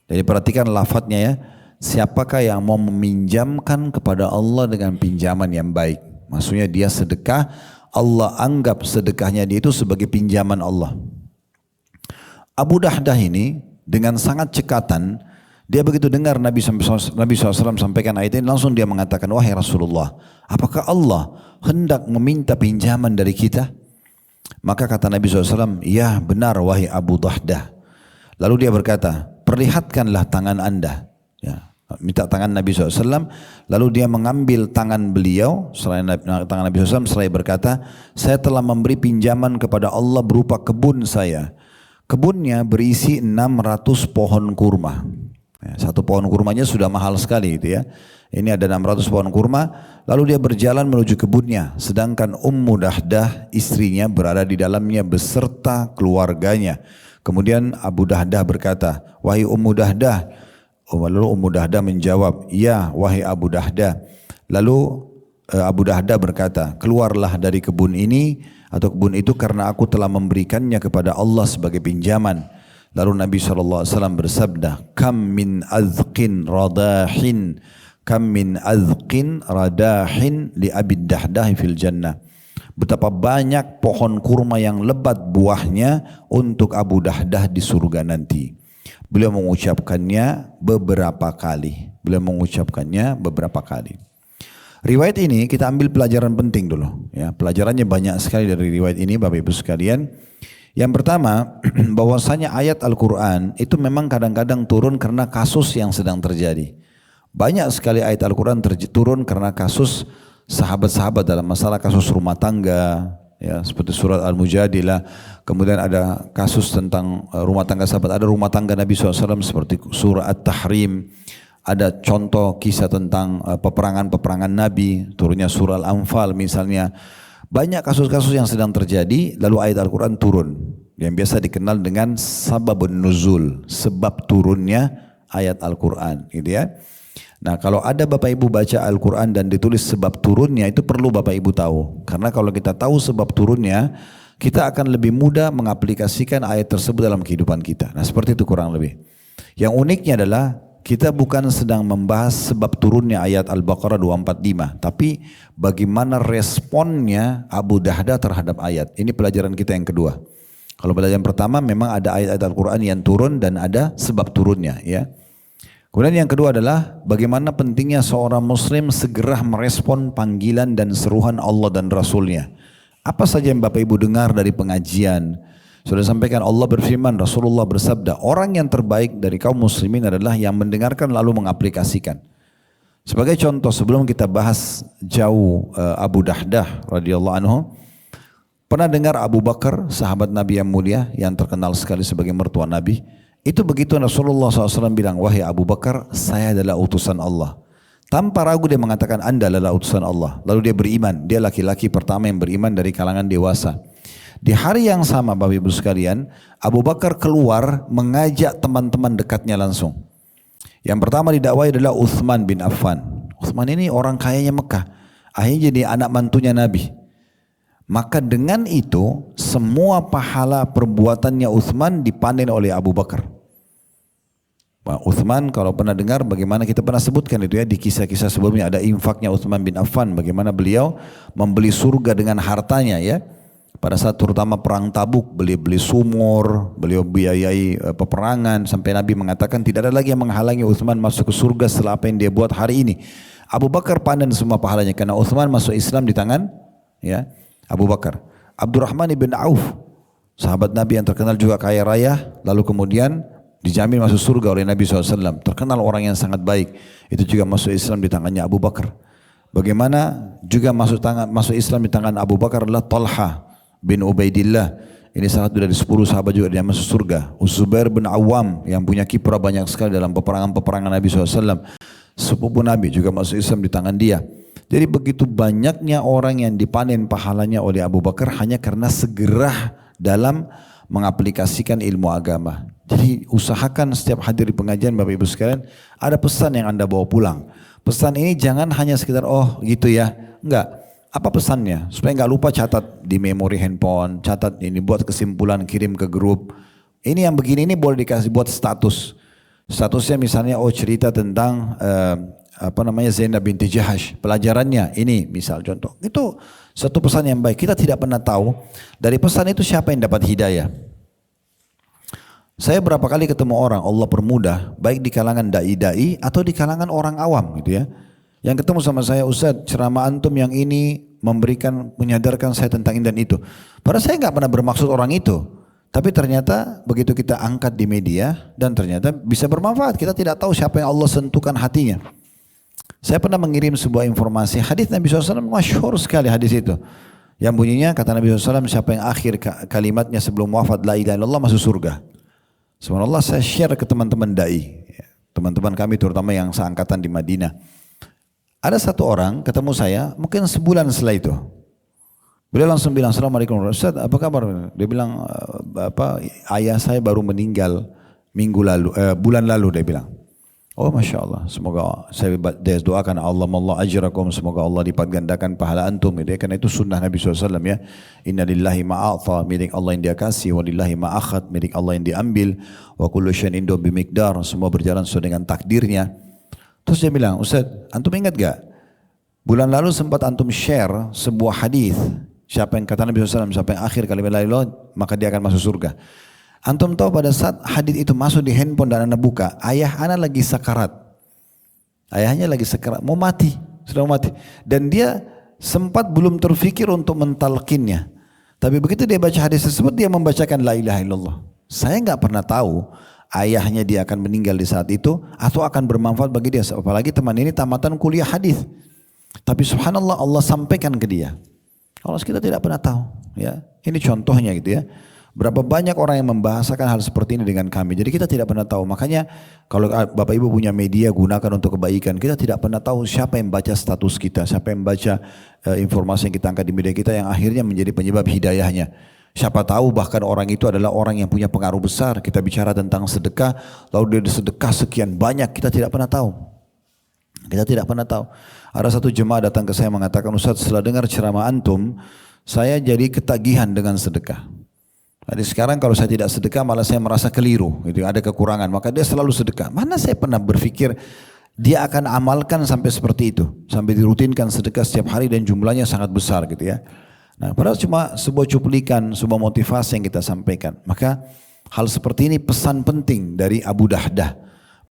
Jadi perhatikan lafadznya ya. Siapakah yang mau meminjamkan kepada Allah dengan pinjaman yang baik? Maksudnya dia sedekah, Allah anggap sedekahnya dia itu sebagai pinjaman Allah. Abu Dahdah ini dengan sangat cekatan, dia begitu dengar Nabi SAW sampaikan ayat ini, langsung dia mengatakan, wahai Rasulullah, apakah Allah hendak meminta pinjaman dari kita? Maka kata Nabi SAW, ya benar wahai Abu Dahdah. Lalu dia berkata, perlihatkanlah tangan anda. Ya, minta tangan Nabi SAW, lalu dia mengambil tangan beliau, tangan Nabi SAW, seraya berkata, saya telah memberi pinjaman kepada Allah berupa kebun saya. Kebunnya berisi 600 pohon kurma. Ya, satu pohon kurmanya sudah mahal sekali itu ya. Ini ada 600 pohon kurma, lalu dia berjalan menuju kebunnya, sedangkan Ummu Dahdah istrinya berada di dalamnya beserta keluarganya. Kemudian Abu Dahdah berkata, wahai Ummu Dahdah. Lalu Ummu Dahdah menjawab, ya wahai Abu Dahdah. Lalu Abu Dahdah berkata, keluarlah dari kebun ini atau kebun itu karena aku telah memberikannya kepada Allah sebagai pinjaman. Lalu Nabi SAW bersabda, kam min azqin radahin li Abi Dahdah fil jannah. Betapa banyak pohon kurma yang lebat buahnya untuk Abu Dahdah di surga nanti. Beliau mengucapkannya beberapa kali. Riwayat ini kita ambil pelajaran penting dulu. Ya, pelajarannya banyak sekali dari riwayat ini Bapak Ibu sekalian. Yang pertama, bahwasanya ayat Al-Quran itu memang kadang-kadang turun karena kasus yang sedang terjadi. Banyak sekali ayat Al-Quran turun karena kasus sahabat-sahabat dalam masalah kasus rumah tangga. Ya, seperti surat Al-Mujadilah, kemudian ada kasus tentang rumah tangga sahabat, ada rumah tangga Nabi SAW seperti surah At-Tahrim, ada contoh kisah tentang peperangan-peperangan Nabi, turunnya surah Al-Anfal misalnya. Banyak kasus-kasus yang sedang terjadi, lalu ayat Al-Quran turun, yang biasa dikenal dengan sababun nuzul, sebab turunnya ayat Al-Quran gitu ya. Nah kalau ada Bapak Ibu baca Al-Quran dan ditulis sebab turunnya, itu perlu Bapak Ibu tahu. Karena kalau kita tahu sebab turunnya, kita akan lebih mudah mengaplikasikan ayat tersebut dalam kehidupan kita. Nah seperti itu kurang lebih. Yang uniknya adalah kita bukan sedang membahas sebab turunnya ayat Al-Baqarah 245. Tapi bagaimana responnya Abu Dahdah terhadap ayat. Ini pelajaran kita yang kedua. Kalau pelajaran pertama memang ada ayat-ayat Al-Quran yang turun dan ada sebab turunnya ya. Kemudian yang kedua adalah bagaimana pentingnya seorang muslim segera merespon panggilan dan seruan Allah dan Rasulnya. Apa saja yang Bapak Ibu dengar dari pengajian. Sudah sampaikan Allah berfirman, Rasulullah bersabda, orang yang terbaik dari kaum muslimin adalah yang mendengarkan lalu mengaplikasikan. Sebagai contoh sebelum kita bahas jauh Abu Dahdah radhiyallahu anhu, pernah dengar Abu Bakar sahabat Nabi yang mulia yang terkenal sekali sebagai mertua Nabi. Itu begitu Rasulullah SAW bilang, wahai Abu Bakar, saya adalah utusan Allah. Tanpa ragu dia mengatakan, anda adalah utusan Allah. Lalu dia beriman, dia laki-laki pertama yang beriman dari kalangan dewasa. Di hari yang sama Bapak Ibu sekalian, Abu Bakar keluar mengajak teman-teman dekatnya langsung. Yang pertama didakwai adalah Uthman bin Affan. Uthman ini orang kayanya Mekah. Akhirnya jadi anak mantunya Nabi. Maka dengan itu semua pahala perbuatannya Uthman dipanen oleh Abu Bakar. Uthman kalau pernah dengar bagaimana kita pernah sebutkan itu ya di kisah-kisah sebelumnya, ada infaknya Uthman bin Affan, bagaimana beliau membeli surga dengan hartanya ya. Pada saat terutama perang Tabuk, beli sumur, beliau biayai peperangan sampai Nabi mengatakan tidak ada lagi yang menghalangi Uthman masuk ke surga setelah apa yang dia buat hari ini. Abu Bakar panen semua pahalanya karena Uthman masuk Islam di tangan ya Abu Bakar. Abdurrahman ibn Auf, sahabat Nabi yang terkenal juga kaya raya, lalu kemudian dijamin masuk surga oleh Nabi SAW. Terkenal orang yang sangat baik, itu juga masuk Islam di tangannya Abu Bakar. Bagaimana juga masuk Islam di tangan Abu Bakar adalah Talha bin Ubaidillah. Ini salah satu dari 10 sahabat juga yang masuk surga. Zubair bin Awam yang punya kiprah banyak sekali dalam peperangan-peperangan Nabi SAW. Sepupu Nabi juga masuk Islam di tangan dia. Jadi begitu banyaknya orang yang dipanen pahalanya oleh Abu Bakar hanya karena segera dalam mengaplikasikan ilmu agama. Jadi usahakan setiap hadir di pengajian Bapak Ibu sekalian, ada pesan yang Anda bawa pulang. Pesan ini jangan hanya sekedar oh gitu ya, enggak. Apa pesannya? Supaya enggak lupa catat di memori handphone, catat ini, buat kesimpulan, kirim ke grup. Ini yang begini ini boleh dikasih buat status. Statusnya misalnya cerita tentang Zainab binti Jahash, pelajarannya ini misal contoh. Itu satu pesan yang baik. Kita tidak pernah tahu dari pesan itu siapa yang dapat hidayah. Saya berapa kali ketemu orang, Allah permudah, baik di kalangan dai-dai atau di kalangan orang awam gitu ya. Yang ketemu sama saya, Ustaz, ceramah antum yang ini menyadarkan saya tentang ini dan itu. Padahal saya nggak pernah bermaksud orang itu. Tapi ternyata begitu kita angkat di media dan ternyata bisa bermanfaat. Kita tidak tahu siapa yang Allah sentuhkan hatinya. Saya pernah mengirim sebuah informasi, hadis Nabi SAW, masyhur sekali hadis itu. Yang bunyinya, kata Nabi SAW, siapa yang akhir kalimatnya sebelum wafat, la ilaha illallah, masuk surga. Subhanallah, saya share ke teman-teman dai, teman-teman kami terutama yang seangkatan di Madinah. Ada satu orang ketemu saya, mungkin sebulan setelah itu. Beliau langsung bilang, Assalamualaikum, Ustaz, apa kabar? Dia bilang, ayah saya baru meninggal bulan lalu, dia bilang. Oh Masya Allah, semoga saya doakan Allah ajrakum, semoga Allah lipat gandakan pahala antum. Karena itu sunnah Nabi SAW ya. Inna lillahi ma'atha, milik Allah yang dia kasih, wa lillahi ma'akhat, milik Allah yang diambil, wa kullu syai'in indahu bimiqdar, semua berjalan sesuai dengan takdirnya. Terus dia bilang, Ustaz, antum ingat gak? Bulan lalu sempat antum share sebuah hadis, siapa yang kata Nabi SAW, siapa yang akhir kalimat la ilaha illallah, maka dia akan masuk surga. Antum tahu pada saat hadis itu masuk di handphone dan anak buka, ayah anak lagi sakarat. Ayahnya lagi sakarat, mau mati, sudah mau mati. Dan dia sempat belum terfikir untuk mentalkinnya. Tapi begitu dia baca hadis tersebut, dia membacakan la ilaha illallah. Saya nggak pernah tahu ayahnya dia akan meninggal di saat itu atau akan bermanfaat bagi dia. Apalagi teman ini tamatan kuliah hadis. Tapi subhanallah Allah sampaikan ke dia. Kalau kita tidak pernah tahu, ya. Ini contohnya gitu ya. Berapa banyak orang yang membahasakan hal seperti ini dengan kami. Jadi kita tidak pernah tahu. Makanya kalau Bapak Ibu punya media, gunakan untuk kebaikan. Kita tidak pernah tahu siapa yang baca status kita, siapa yang baca informasi yang kita angkat di media kita yang akhirnya menjadi penyebab hidayahnya. Siapa tahu bahkan orang itu adalah orang yang punya pengaruh besar. Kita bicara tentang sedekah, lalu dia sedekah sekian banyak, kita tidak pernah tahu. Kita tidak pernah tahu. Ada satu jemaah datang ke saya mengatakan, Ustaz, setelah dengar ceramah antum, saya jadi ketagihan dengan sedekah. Jadi sekarang kalau saya tidak sedekah malah saya merasa keliru, gitu, ada kekurangan. Maka dia selalu sedekah. Mana saya pernah berpikir dia akan amalkan sampai seperti itu, sampai dirutinkan sedekah setiap hari dan jumlahnya sangat besar, gitu ya. Nah, padahal cuma sebuah cuplikan, sebuah motivasi yang kita sampaikan. Maka hal seperti ini pesan penting dari Abu Dahdah.